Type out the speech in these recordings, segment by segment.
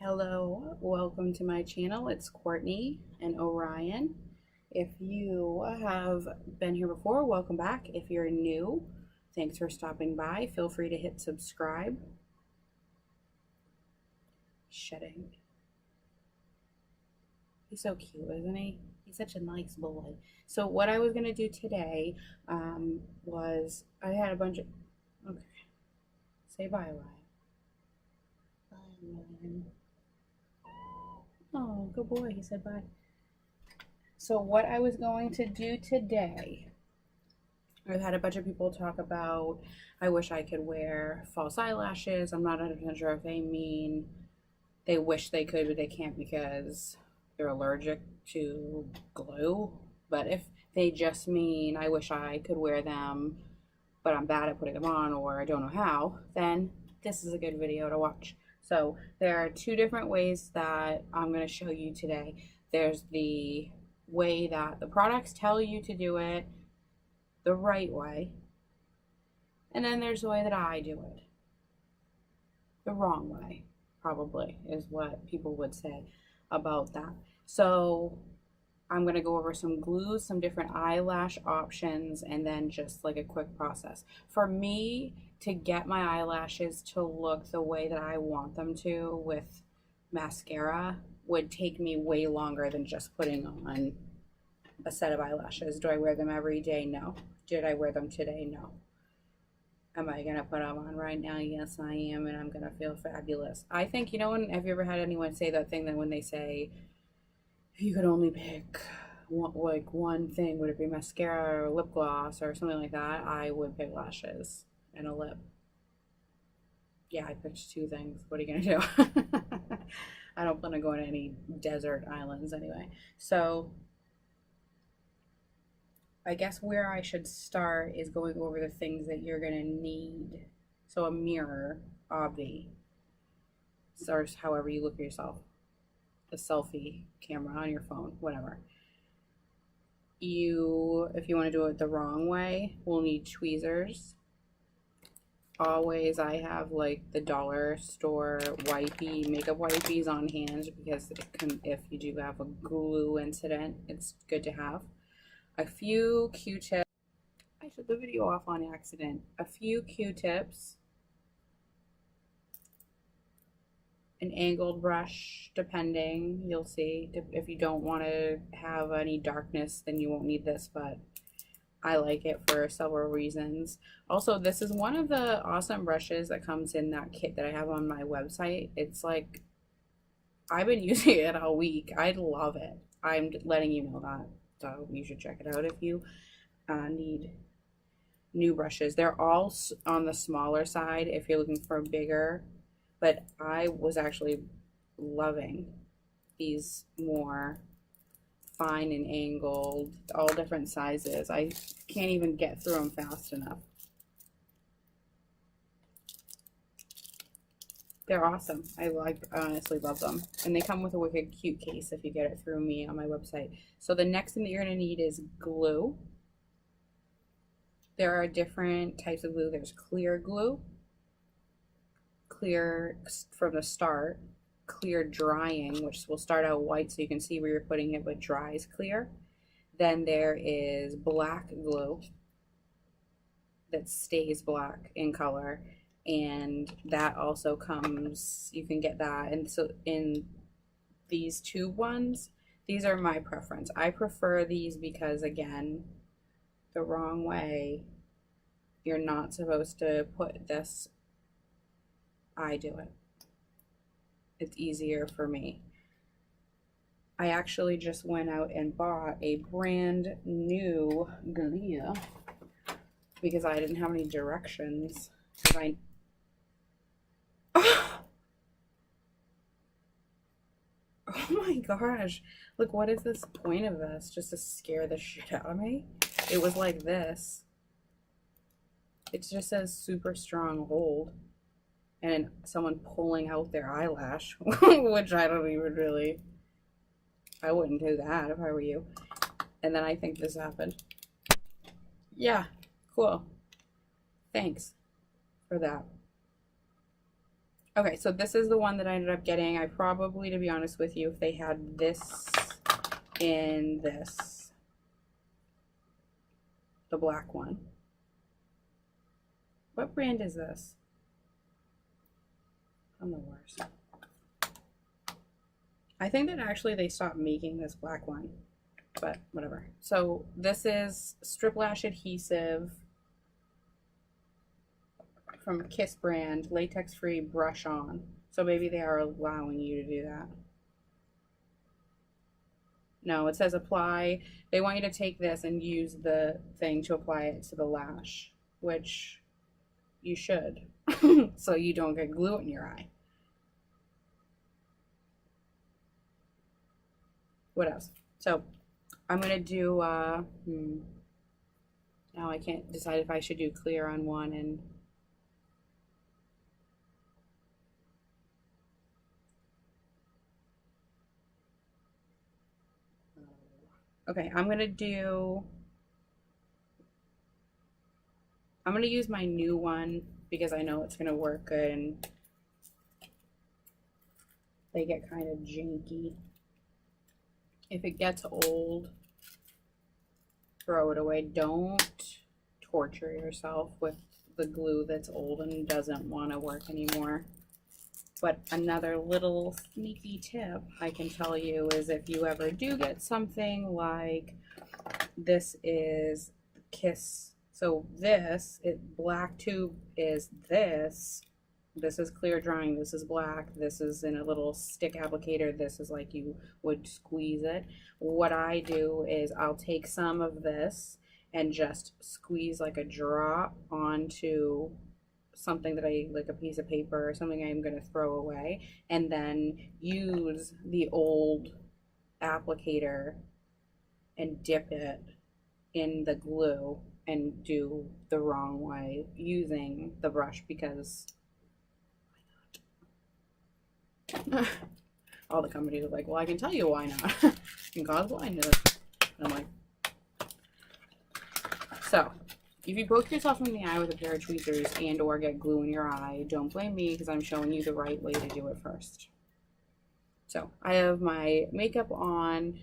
Hello, welcome to my channel. It's Courtney and Orion. If you have been here before, welcome back. If you're new, thanks for stopping by. Feel free to hit subscribe. Shedding. He's so cute, isn't he? He's such a nice boy. So what I was going to do today was I had a bunch of... Okay. Say bye, Ryan. Bye, Ryan. Oh, good boy. He said bye. So what I was going to do today, I've had a bunch of people talk about, I wish I could wear false eyelashes. I'm not 100% sure if they mean they wish they could, but they can't because they're allergic to glue. But if they just mean, I wish I could wear them, but I'm bad at putting them on or I don't know how, then this is a good video to watch. So there are two different ways that I'm going to show you today. There's the way that the products tell you to do it, the right way, and then there's the way that I do it, the wrong way, probably is what people would say about that. So I'm going to go over some glues, some different eyelash options, and then just like a quick process. For me, to get my eyelashes to look the way that I want them to with mascara would take me way longer than just putting on a set of eyelashes. Do I wear them every day? No. Did I wear them today? No. Am I going to put them on right now? Yes, I am, and I'm going to feel fabulous. I think, have you ever had anyone say that thing that when they say, if you could only pick one thing, would it be mascara or lip gloss or something like that? I would pick lashes and a lip. Yeah, I picked two things. What are you gonna do? I don't plan to go to any desert islands anyway. So I guess where I should start is going over the things that you're gonna need. So a mirror, obvi, or however you look at yourself. A selfie camera on your phone, whatever. If you want to do it the wrong way, we'll need tweezers. Always I have like the dollar store wipey, makeup wipies on hand because if you do have a glue incident, it's good to have. A few Q-tips. I shut the video off on accident. A few Q-tips. An angled brush, depending, you'll see. If you don't want to have any darkness, then you won't need this, but I like it for several reasons. Also, this is one of the awesome brushes that comes in that kit that I have on my website. It's like, I've been using it all week. I love it. I'm letting you know that, so you should check it out if you need new brushes. They're all on the smaller side if you're looking for bigger, but I was actually loving these more fine and angled, all different sizes. I can't even get through them fast enough. They're awesome. I honestly love them. And they come with a wicked cute case if you get it through me on my website. So the next thing that you're going to need is glue. There are different types of glue. There's clear glue, clear from the start, clear drying, which will start out white so you can see where you're putting it but dries clear. Then there is black glue that stays black in color, and that also comes, you can get that. And so in these tube ones, these are my preference. I prefer these because, again, the wrong way, you're not supposed to put this. I do it. It's easier for me. I actually just went out and bought a brand new glue because I didn't have any directions. Oh my gosh. Look, what is this point of this? Just to scare the shit out of me? It was like this. It just says super strong hold. And someone pulling out their eyelash, which I don't even really, I wouldn't do that if I were you. And then I think this happened. Yeah, cool. Thanks for that. Okay, so this is the one that I ended up getting. I probably, to be honest with you, if they had this in this, the black one. What brand is this? I'm the worst. I think that actually they stopped making this black one, but whatever. So this is Strip Lash Adhesive from Kiss brand, latex free brush on. So maybe they are allowing you to do that. No, it says apply. They want you to take this and use the thing to apply it to the lash, which you should, so you don't get glue in your eye. What else? So I'm gonna do, now I can't decide if I should do clear on one and okay, I'm gonna use my new one because I know it's gonna work good and they get kind of janky. If it gets old, throw it away. Don't torture yourself with the glue that's old and doesn't want to work anymore. But another little sneaky tip I can tell you is if you ever do get something like this is Kiss. So this, black tube is this. This is clear drying, this is black, this is in a little stick applicator, this is like you would squeeze it. What I do is I'll take some of this and just squeeze like a drop onto something that like a piece of paper or something I'm going to throw away, and then use the old applicator and dip it in the glue and do the wrong way using the brush because all the companies are like, well, I can tell you why not. You can cause blindness. And I'm like, so if you poke yourself in the eye with a pair of tweezers and or get glue in your eye, don't blame me because I'm showing you the right way to do it first. So I have my makeup on,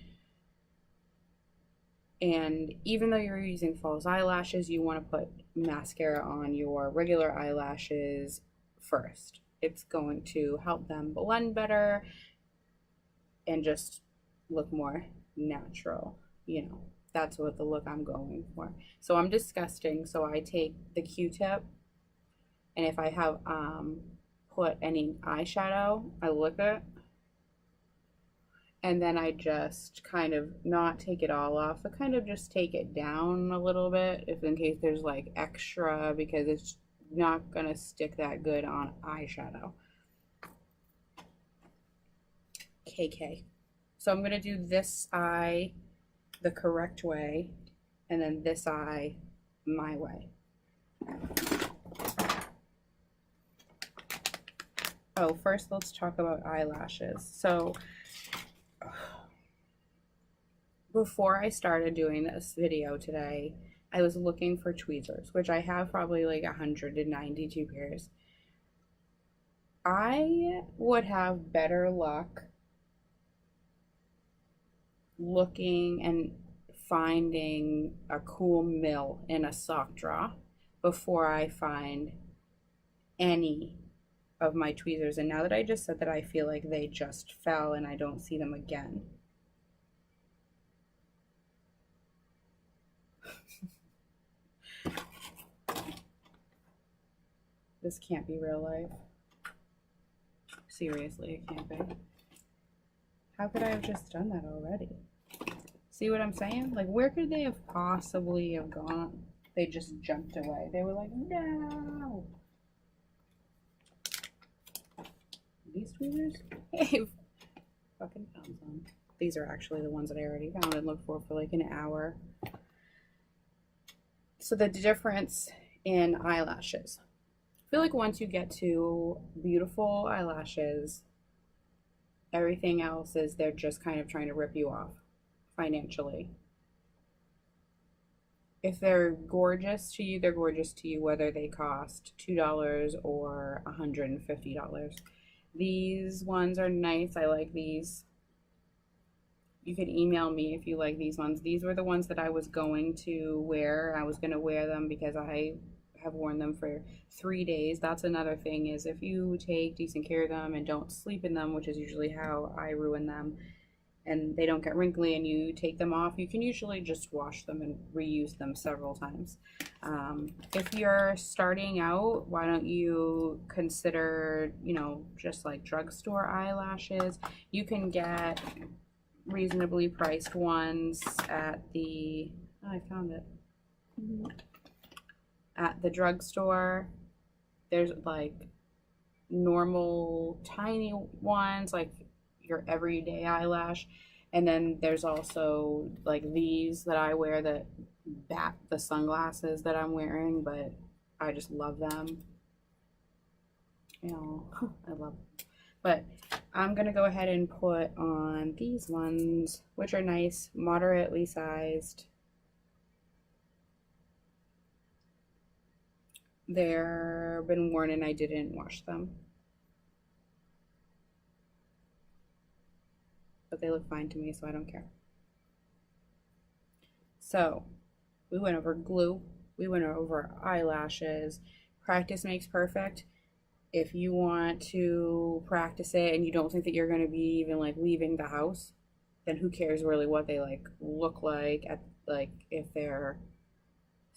and even though you're using false eyelashes, you want to put mascara on your regular eyelashes first. It's going to help them blend better and just look more natural. You know, that's what the look I'm going for. So I'm disgusting, so I take the Q-tip, and if I have put any eyeshadow, I lick it, and then I just kind of not take it all off, but kind of just take it down a little bit if in case there's like extra, because it's not gonna stick that good on eyeshadow. KK. So I'm gonna do this eye the correct way and then this eye my way. Oh, first let's talk about eyelashes. So before I started doing this video today, I was looking for tweezers, which I have probably like 192 pairs. I would have better luck looking and finding a cool mill in a sock drawer before I find any of my tweezers. And now that I just said that, I feel like they just fell and I don't see them again. This can't be real life. Seriously, it can't be. How could I have just done that already? See what I'm saying? Like, where could they have possibly have gone? They just jumped away. They were like, no. These tweezers? Hey, fucking found them. These are actually the ones that I already found and looked for like an hour. So the difference in eyelashes. I feel like once you get to beautiful eyelashes, everything else is they're just kind of trying to rip you off financially. if they're gorgeous to you, they're gorgeous to you whether they cost $2 or $150. These ones are nice. I like these. You could email me if you like these ones. These were the ones that I was going to wear. I was going to wear them because I have worn them for 3 days. That's another thing, is if you take decent care of them and don't sleep in them, which is usually how I ruin them, and they don't get wrinkly and you take them off, you can usually just wash them and reuse them several times. If you're starting out, why don't you consider, just like drugstore eyelashes? You can get reasonably priced ones at the, oh, I found it, at the drugstore. There's like normal tiny ones, like your everyday eyelash, and then there's also like these that I wear that bat the sunglasses that I'm wearing, but I just love them. I love them. But I'm gonna go ahead and put on these ones, which are nice, moderately sized. They're been worn and I didn't wash them, but they look fine to me, so I don't care. So we went over glue, we went over eyelashes. Practice makes perfect. If you want to practice it and you don't think that you're going to be even like leaving the house, then who cares really what they like look like, at like if they're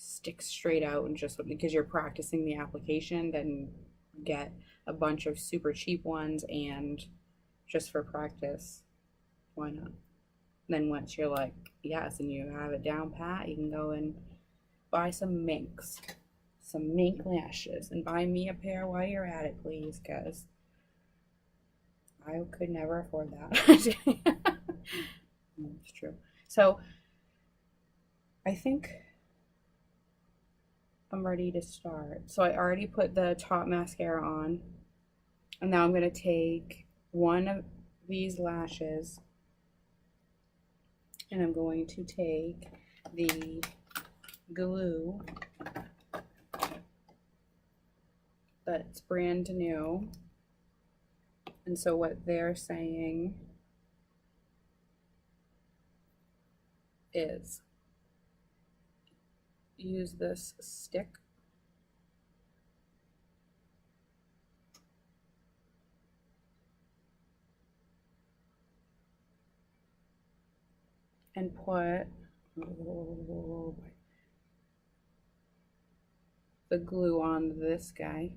stick straight out, and just because you're practicing the application, then get a bunch of super cheap ones, and just for practice, why not? Then once you're like, yes, and you have it down pat, you can go and buy some minks, some mink lashes, and buy me a pair while you're at it, please, because I could never afford that. It's true. So I think I'm ready to start. So I already put the top mascara on, and now I'm going to take one of these lashes and I'm going to take the glue that's brand new. And so what they're saying is use this stick and put the glue on this guy.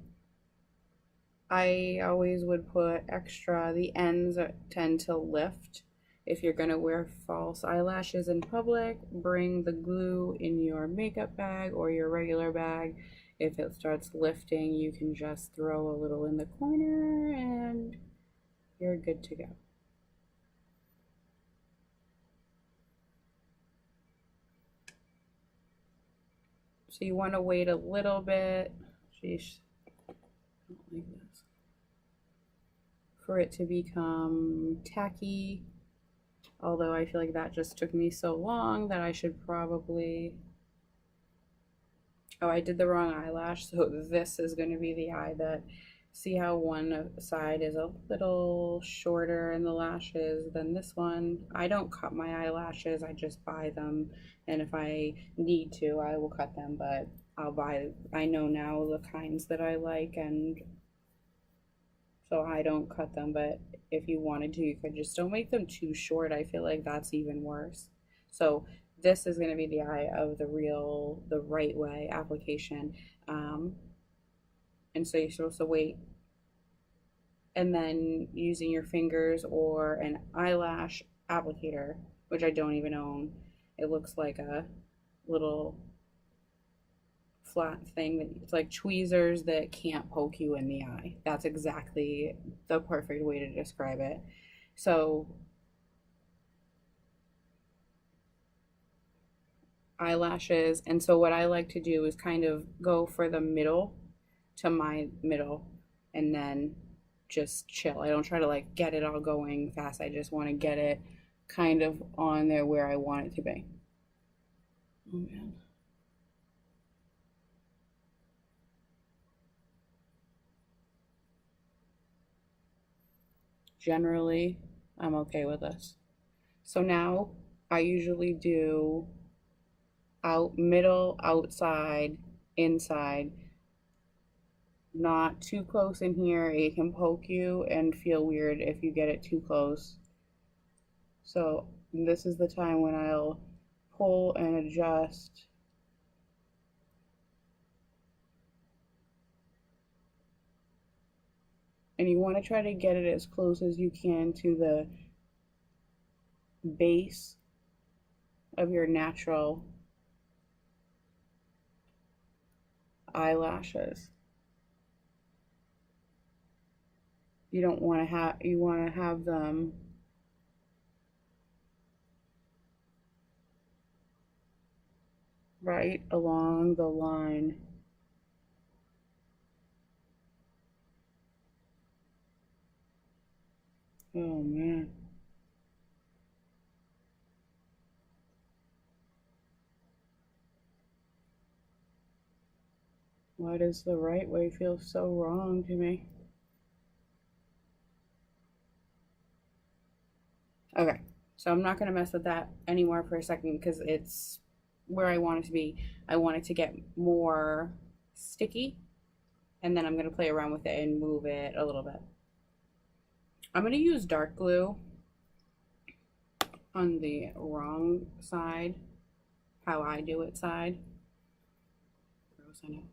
I always would put extra, the ends tend to lift. If you're gonna wear false eyelashes in public, bring the glue in your makeup bag or your regular bag. If it starts lifting, you can just throw a little in the corner and you're good to go. So you want to wait a little bit. Sheesh. I don't like this. For it to become tacky. Although I feel like that just took me so long that I should probably... Oh, I did the wrong eyelash. So this is going to be the eye that... See how one side is a little shorter in the lashes than this one? I don't cut my eyelashes, I just buy them, and if I need to, I will cut them, but I know now the kinds that I like, and so I don't cut them. But if you wanted to, you could just don't make them too short. I feel like that's even worse. So this is going to be the eye of the right way application. And so you're supposed to wait, and then using your fingers or an eyelash applicator, which I don't even own. It looks like a little flat thing that it's like tweezers that can't poke you in the eye. That's exactly the perfect way to describe it. So eyelashes, and so what I like to do is kind of go for the middle to my middle and then just chill. I don't try to like get it all going fast. I just want to get it kind of on there where I want it to be. Oh man. generally I'm okay with this. So now I usually do out middle, outside, inside, not too close in here. It can poke you and feel weird if you get it too close. So this is the time when I'll pull and adjust. And you want to try to get it as close as you can to the base of your natural eyelashes. You don't want to have, you want to have them right along the line. Oh man. Why does the right way feel so wrong to me? Okay, so I'm not going to mess with that anymore for a second because it's where I want it to be. I want it to get more sticky, and then I'm going to play around with it and move it a little bit. I'm going to use dark glue on the wrong side, how I do it side. Gross, I know.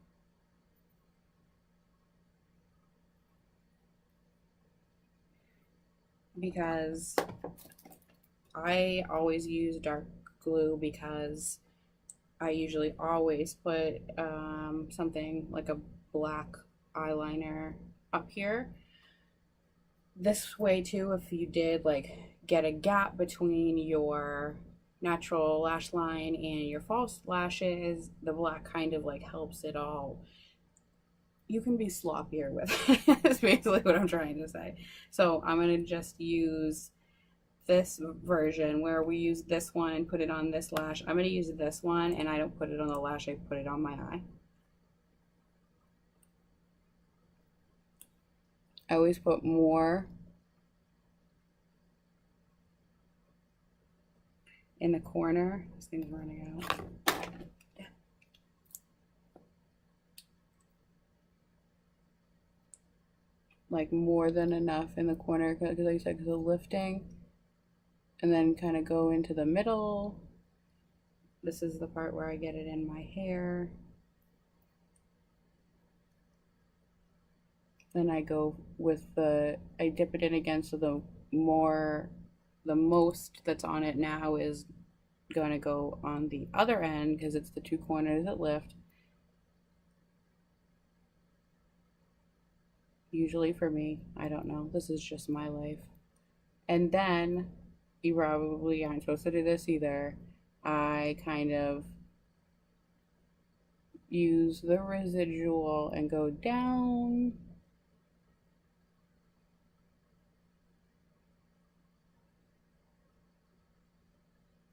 Because I always use dark glue because I usually always put something like a black eyeliner up here. This way too, if you did like get a gap between your natural lash line and your false lashes, the black kind of like helps it all. You can be sloppier with it. That's basically what I'm trying to say. So I'm gonna just use this version where we use this one and put it on this lash. I'm going to use this one and I don't put it on the lash, I put it on my eye. I always put more in the corner. This thing's running out. Like more than enough in the corner because like I said, because of lifting. And then kind of go into the middle. This is the part where I get it in my hair. Then I go with I dip it in again so the most that's on it now is going to go on the other end because it's the two corners that lift. Usually for me, I don't know. This is just my life. And then you probably aren't supposed to do this either. I kind of use the residual and go down.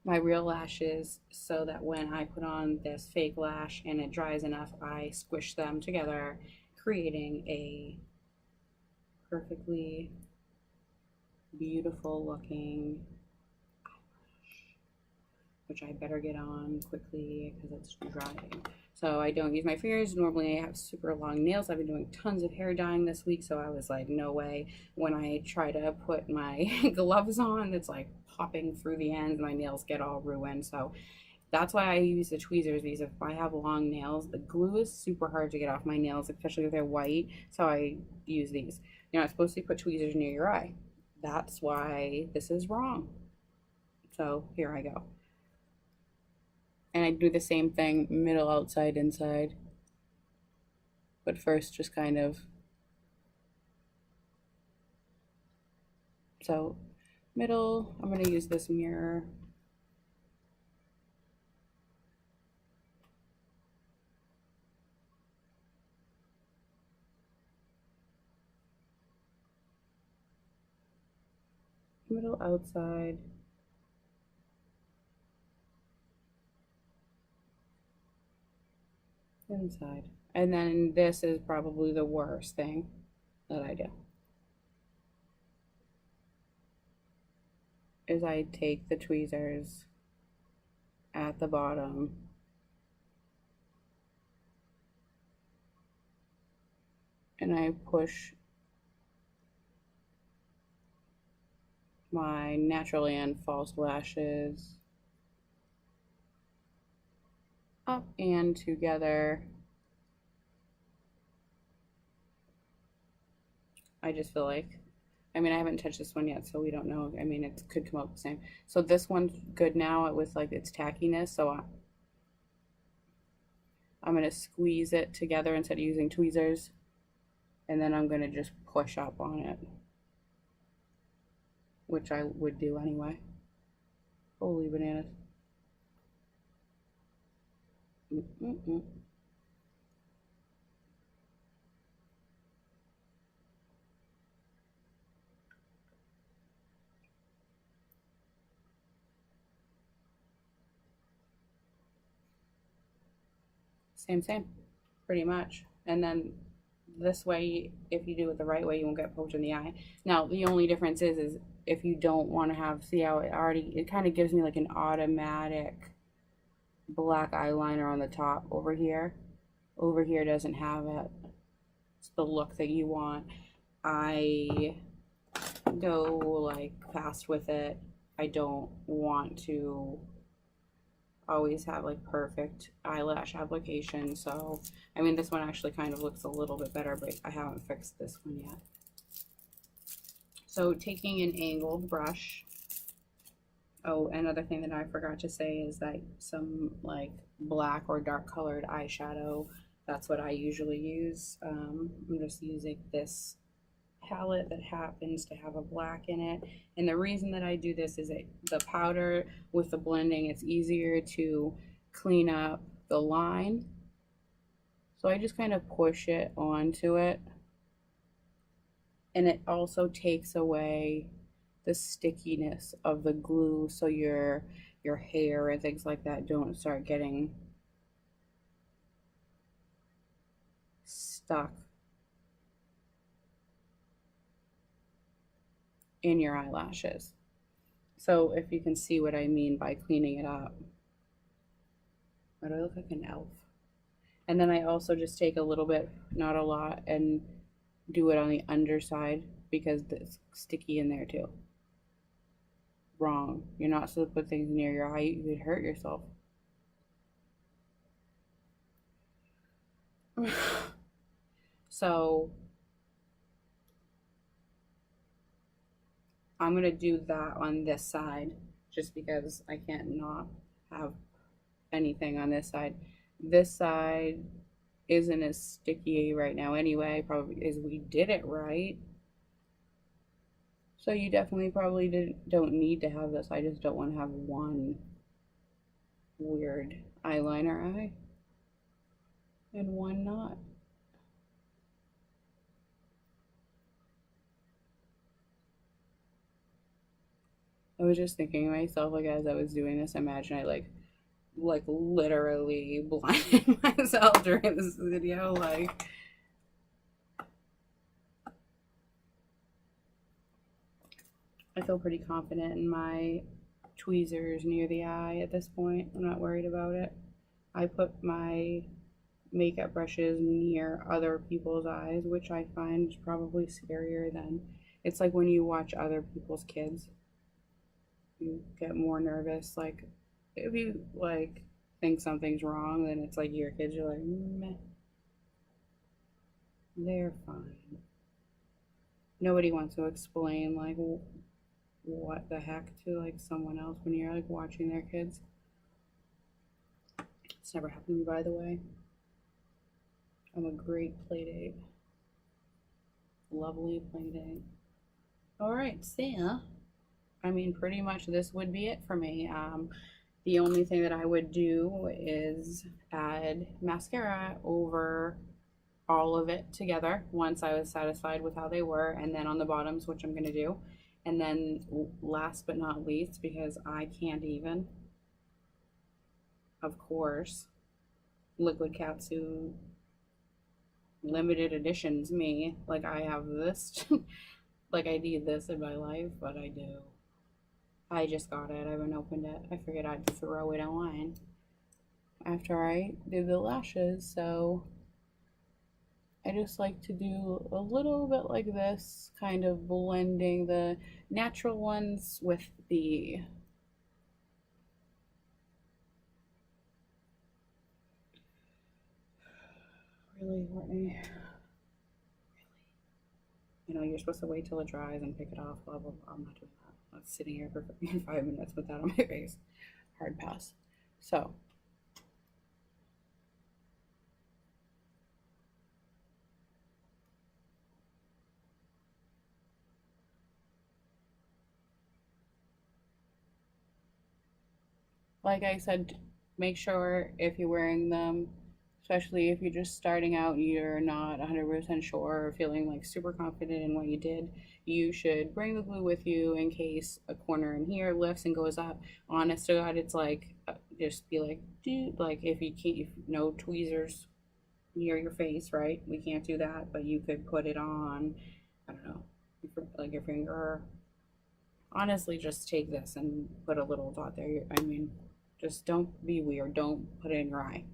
My real lashes so that when I put on this fake lash and it dries enough, I squish them together, creating a perfectly beautiful looking eyelash, which I better get on quickly because it's drying. So I don't use my fingers. Normally I have super long nails. I've been doing tons of hair dyeing this week, so I was like, no way. When I try to put my gloves on, it's like popping through the ends. My nails get all ruined. So that's why I use the tweezers, because if I have long nails, the glue is super hard to get off my nails, especially if they're white. So I use these. You're not supposed to put tweezers near your eye. That's why this is wrong. So here I go. And I do the same thing, middle, outside, inside. But first, just kind of. So, middle, I'm going to use this mirror. Middle, outside. Inside. And then this is probably the worst thing that I do. is I take the tweezers at the bottom and I push my naturally and false lashes up and together. I just feel like, I mean, I haven't touched this one yet, so we don't know. I mean, it could come out the same. So this one's good now with like its tackiness, so I'm going to squeeze it together instead of using tweezers, and then I'm going to just push up on it, which I would do anyway. Holy bananas. Same, pretty much. And then this way, if you do it the right way, you won't get poked in the eye. Now, the only difference is if you don't want to have, see how it already, it kind of gives me like an automatic black eyeliner on the top over here. Over here doesn't have it. It's the look that you want. I go like fast with it. I don't want to always have like perfect eyelash application. So, I mean, this one actually kind of looks a little bit better, but I haven't fixed this one yet. So taking an angled brush. Oh, another thing that I forgot to say is that some like black or dark colored eyeshadow, that's what I usually use. I'm just using this palette that happens to have a black in it, and the reason that I do this is the powder with the blending, it's easier to clean up the line, so I just kind of push it onto it, and it also takes away the stickiness of the glue, so your hair and things like that don't start getting stuck in your eyelashes. So if you can see what I mean by cleaning it up. Why do I look like an elf? And then I also just take a little bit, not a lot, and do it on the underside because it's sticky in there too. Wrong. You're not supposed to put things near your eye. You could hurt yourself. So I'm going to do that on this side just because I can't not have anything on this side. This side isn't as sticky right now anyway, probably as we did it right. So you definitely probably don't need to have this. I just don't want to have one weird eyeliner eye and one not. I was just thinking to myself, like, as I was doing this, imagine I like literally blinded myself during this video, like. I feel pretty confident in my tweezers near the eye at this point. I'm not worried about it. I put my makeup brushes near other people's eyes, which I find probably scarier than, it's like when you watch other people's kids, you get more nervous. Like if you like think something's wrong, then it's like your kids, you're like, meh, they're fine. Nobody wants to explain like what the heck to like someone else when you're like watching their kids. It's never happened to me, by the way. I'm a great playdate. Lovely playdate. Alright, so I mean, pretty much this would be it for me. The only thing that I would do is add mascara over all of it together once I was satisfied with how they were, and then on the bottoms, which I'm going to do. And then last but not least, because I can't even, of course, Liquid Katsu limited editions me. Like I have this, like I need this in my life, but I do. I just got it. I haven't opened it. I figured I'd throw it online after I do the lashes. So I just like to do a little bit like this, kind of blending the natural ones with the really, Courtney, you know, you're supposed to wait till it dries and pick it off, blah, blah, blah. I'm not doing that. I'm sitting here for 5 minutes with that on my face. Hard pass. So, like I said, make sure if you're wearing them, especially if you're just starting out, you're not 100% sure or feeling like super confident in what you did, you should bring the glue with you in case a corner in here lifts and goes up. Honest to God, it's like, just be like, dude, like if you can't, if no tweezers near your face, right? We can't do that, but you could put it on, I don't know, like your finger. Honestly, just take this and put a little dot there. I mean, just don't be weird. Don't put it in your eye.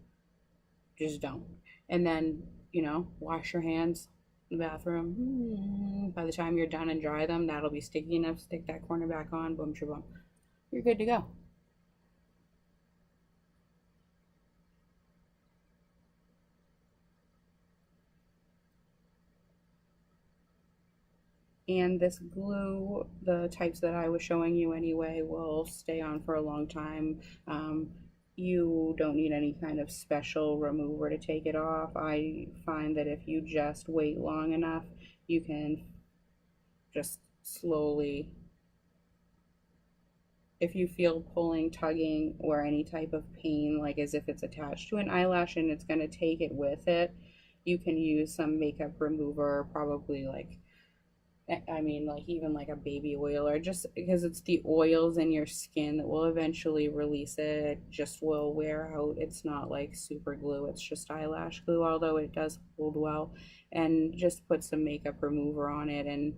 Just don't. And then, you know, wash your hands in the bathroom. By the time you're done and dry them, that'll be sticky enough. Stick that corner back on. Boom, shaboom. You're good to go. And this glue, the types that I was showing you anyway, will stay on for a long time. You don't need any kind of special remover to take it off. I find that if you just wait long enough, you can just slowly, if you feel pulling, tugging, or any type of pain, like as if it's attached to an eyelash and it's going to take it with it, you can use some makeup remover, probably like, I mean, like even like a baby oil, or just because it's the oils in your skin that will eventually release it. It just will wear out. It's not like super glue, it's just eyelash glue, although it does hold well. And just put some makeup remover on it, and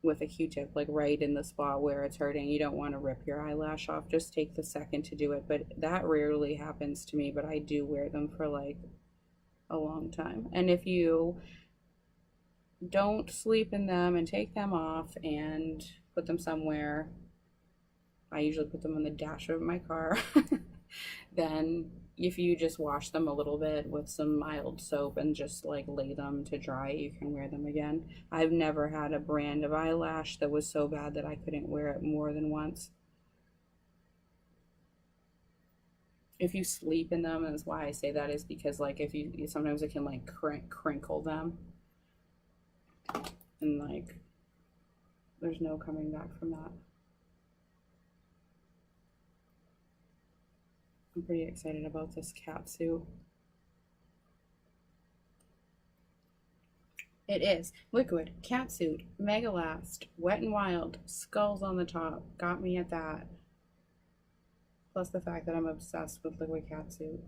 with a Q-tip, like right in the spot where it's hurting. You don't want to rip your eyelash off. Just take the second to do it. But that rarely happens to me, but I do wear them for like a long time. And if you don't sleep in them and take them off and put them somewhere, I usually put them on the dash of my car. Then if you just wash them a little bit with some mild soap and just like lay them to dry, you can wear them again. I've never had a brand of eyelash that was so bad that I couldn't wear it more than once. If you sleep in them, and that's why I say that, is because like if you sometimes it can like crinkle them, and like there's no coming back from that. I'm pretty excited about this cat suit. It is liquid cat suit, mega last, wet and wild, skulls on the top. Got me at that. Plus the fact that I'm obsessed with liquid cat suit.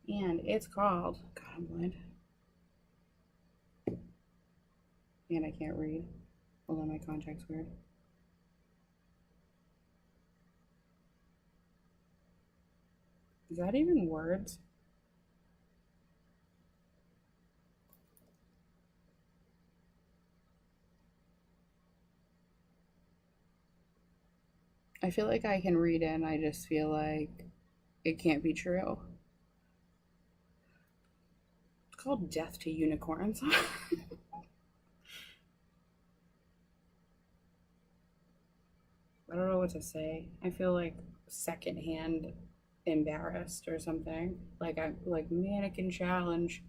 And it's called, God, I'm blind. And I can't read. Hold on, my contact's weird. Is that even words? I feel like I can read it, and I just feel like it can't be true. It's called Death to Unicorns. I don't know what to say. I feel like secondhand embarrassed or something. Like I like mannequin challenge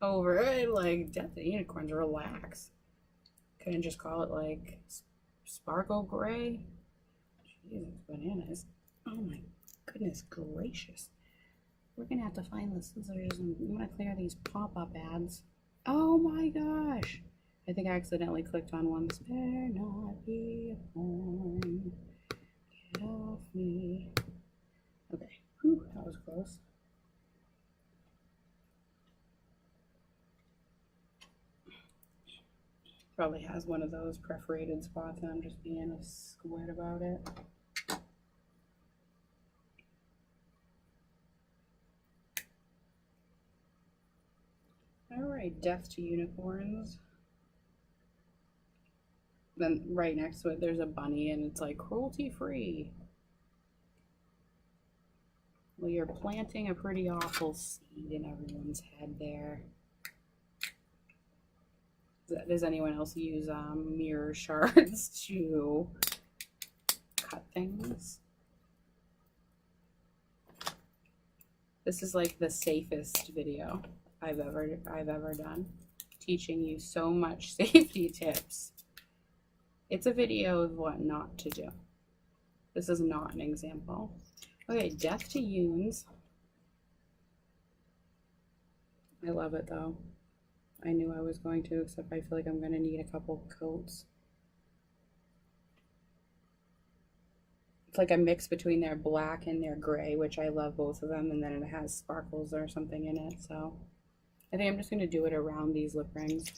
over it. Like Death of the Unicorns. Relax. Couldn't just call it like sparkle gray. Jesus, bananas. Oh my goodness gracious. We're gonna have to find the scissors, and I'm gonna clear these pop-up ads. Oh my gosh. I think I accidentally clicked on one. Spare not be a horn. Get off me. Okay. Whew, that was close. Probably has one of those perforated spots and I'm just being a squid about it. Alright, Death to Unicorns. Then right next to it there's a bunny and it's like cruelty free. Well, you're planting a pretty awful seed in everyone's head there. Does anyone else use mirror shards to cut things? This is like the safest video I've ever done, teaching you so much safety tips. It's a video of what not to do. This is not an example. Okay, Death to Youves. I love it though. I knew I was going to, except I feel like I'm going to need a couple coats. It's like a mix between their black and their gray, which I love both of them, and then it has sparkles or something in it. So I think I'm just going to do it around these lip rings.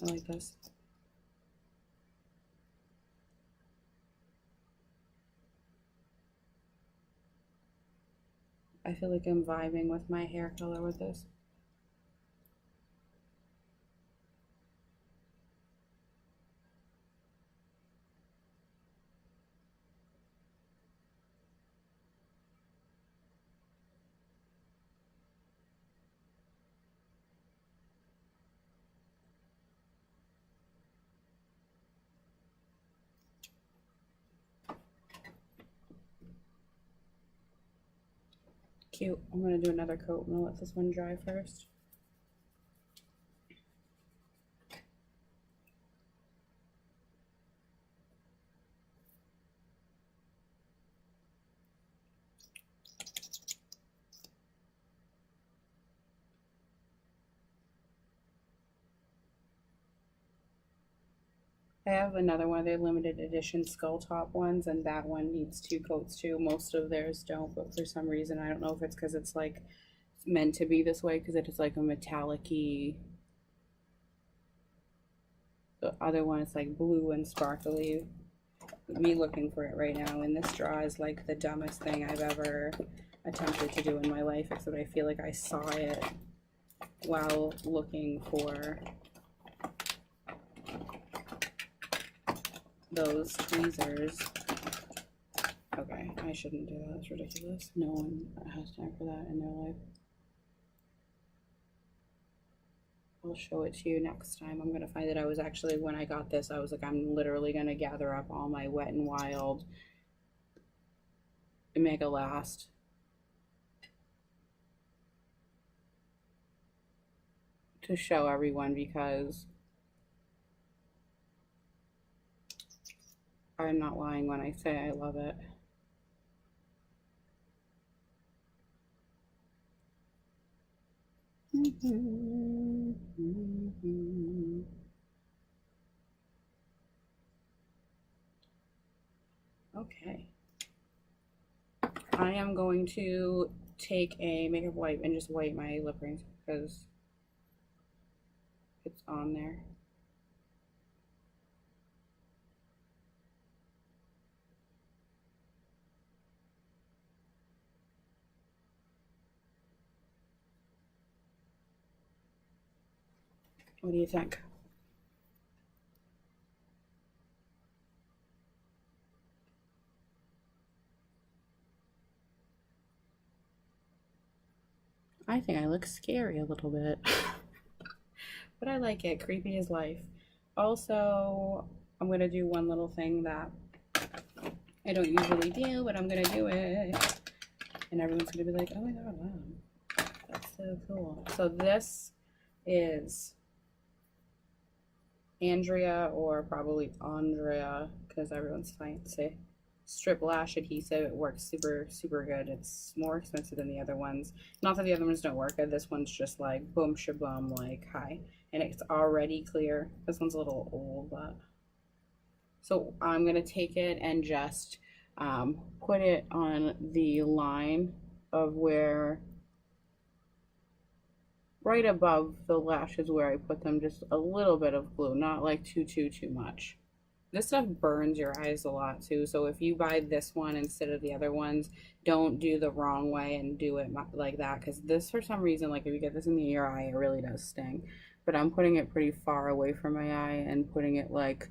I like this. I feel like I'm vibing with my hair color with this. Cute. I'm going to do another coat. I'm going to let this one dry first. I have another one of their limited edition skull top ones, and that one needs 2 coats too. Most of theirs don't, but for some reason, I don't know if it's because it's like meant to be this way, because it is like a metallic-y. The other one is like blue and sparkly. Me looking for it right now, and this draw is like the dumbest thing I've ever attempted to do in my life, except I feel like I saw it while looking for those tweezers. Okay, I shouldn't do that. That's ridiculous. No one has time for that in their life. I'll show it to you next time. I'm gonna find that I was actually, when I got this, I was like, I'm literally gonna gather up all my Wet n Wild and make a last. To show everyone, because I'm not lying when I say I love it. Okay. I am going to take a makeup wipe and just wipe my lip rings because it's on there. What do you think? I think I look scary a little bit. But I like it. Creepy as life. Also, I'm going to do one little thing that I don't usually do, but I'm going to do it. And everyone's going to be like, oh my god, wow. That's so cool. So this is Andrea, or probably Andrea, because everyone's fancy. strip lash adhesive. It works super good. It's more expensive than the other ones. Not that the other ones don't work. This one's just like boom shaboom, like hi, and it's already clear. This one's a little old, but so I'm gonna take it and just put it on the line of where, right above the lashes where I put them, just a little bit of glue, not like too much. This stuff burns your eyes a lot too, so if you buy this one instead of the other ones, don't do the wrong way and do it like that, because this, for some reason, like if you get this in your eye, it really does sting. But I'm putting it pretty far away from my eye and putting it like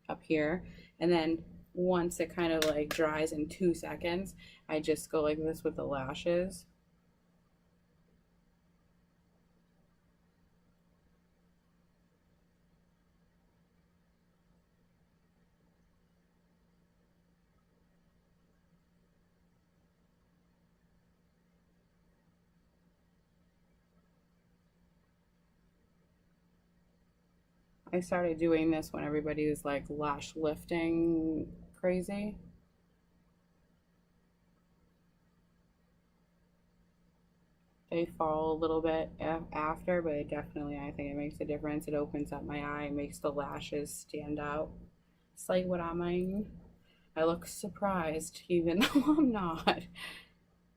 up here, and then once it kind of like dries in 2 seconds, I just go like this with the lashes. I started doing this when everybody was like lash lifting crazy. They fall a little bit after, but it definitely, I think it makes a difference. It opens up my eye, it makes the lashes stand out. It's like what I mean. I look surprised, even though I'm not.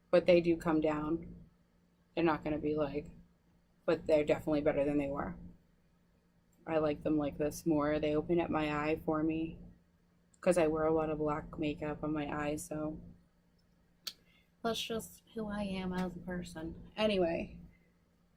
But they do come down. They're not going to be like, but they're definitely better than they were. I like them like this more. They open up my eye for me because I wear a lot of black makeup on my eyes, so that's just who I am as a person. Anyway,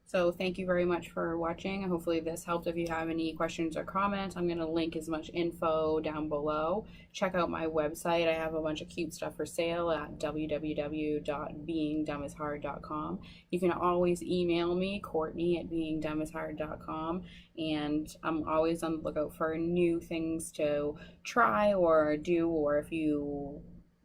so thank you very much for watching. Hopefully this helped. If you have any questions or comments, I'm going to link as much info down below. Check out my website. I have a bunch of cute stuff for sale at www.beingdumbishard.com. You can always email me, Courtney@beingdumbishard.com, and I'm always on the lookout for new things to try or do, or if you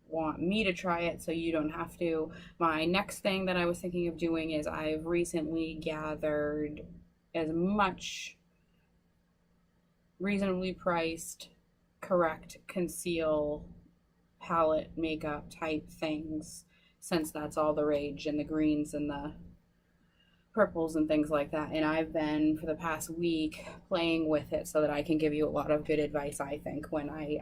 want me to try it so you don't have to. My next thing that I was thinking of doing is I've recently gathered as much reasonably priced, correct conceal palette makeup type things, since that's all the rage, and the greens and the purples and things like that. And I've been, for the past week, playing with it so that I can give you a lot of good advice, I think, when I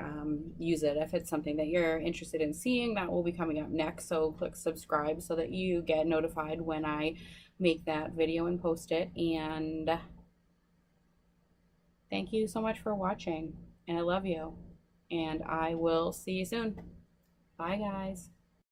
use it. If it's something that you're interested in seeing, that will be coming up next. So click subscribe so that you get notified when I make that video and post it. And thank you so much for watching. And I love you. And I will see you soon. Bye, guys.